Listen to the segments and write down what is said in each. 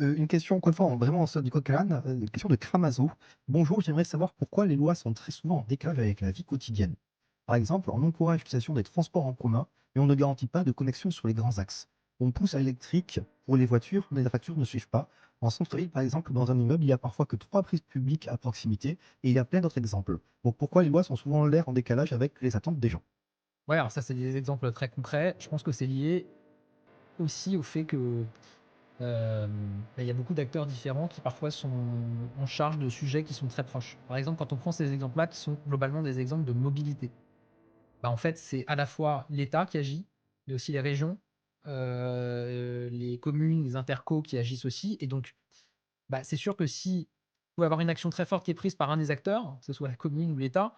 Une question, encore une fois, vraiment en sort du coq à l'âne, une question de Kramazo. Bonjour, j'aimerais savoir pourquoi les lois sont très souvent en décalage avec la vie quotidienne. Par exemple, on encourage l'utilisation des transports en commun, mais on ne garantit pas de connexion sur les grands axes. On pousse à l'électrique pour les voitures, mais les factures ne suivent pas. En centre-ville, par exemple, dans un immeuble, il y a parfois que trois prises publiques à proximité, et il y a plein d'autres exemples. Donc pourquoi les lois sont souvent l'air en décalage avec les attentes des gens? Ouais, alors ça, c'est des exemples très concrets. Je pense que c'est lié aussi au fait que, il y a beaucoup d'acteurs différents qui parfois sont en charge de sujets qui sont très proches. Par exemple, quand on prend ces exemples-là qui sont globalement des exemples de mobilité, en fait, c'est à la fois l'État qui agit, mais aussi les régions, les communes, les intercos qui agissent aussi et donc, c'est sûr que si vous pouvez avoir une action très forte qui est prise par un des acteurs, que ce soit la commune ou l'État,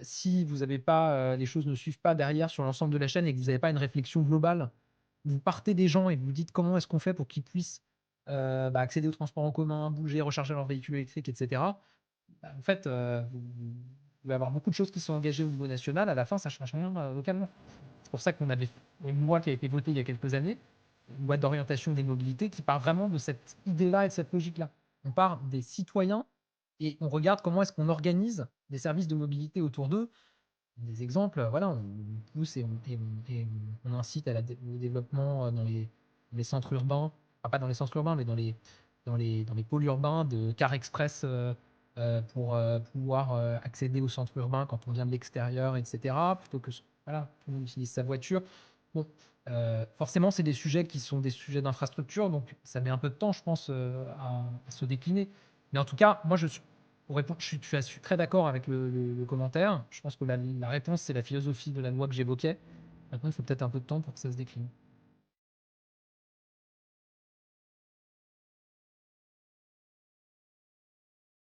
si vous avez pas, les choses ne suivent pas derrière sur l'ensemble de la chaîne et que vous avez pas une réflexion globale, vous partez des gens et vous dites: «Comment est-ce qu'on fait pour qu'ils puissent, accéder aux transports en commun, bouger, recharger leur véhicule électrique?» et cetera. En fait, vous allez avoir beaucoup de choses qui sont engagées au niveau national. À la fin, ça change rien, localement. C'est pour ça qu'on avait une loi qui a été votée il y a quelques années, une loi d'orientation des mobilités qui part vraiment de cette idée-là et de cette logique-là. On part des citoyens et on regarde comment est-ce qu'on organise des services de mobilité autour d'eux. Des exemples, voilà, on pousse et on incite à au développement, dans les centres urbains, enfin pas dans les centres urbains, mais dans les pôles urbains de cars express, pour, pouvoir, accéder au centre urbain quand on vient de l'extérieur et cetera, plutôt que voilà, tout le monde utilise sa voiture. Bon, forcément, c'est des sujets qui sont des sujets d'infrastructure, donc ça met un peu de temps, je pense, à se décliner. Mais en tout cas, moi, je suis pour répondre, je suis très d'accord avec le commentaire. Je pense que la réponse, c'est la philosophie de la loi que j'évoquais. Maintenant, il faut peut-être un peu de temps pour que ça se décline.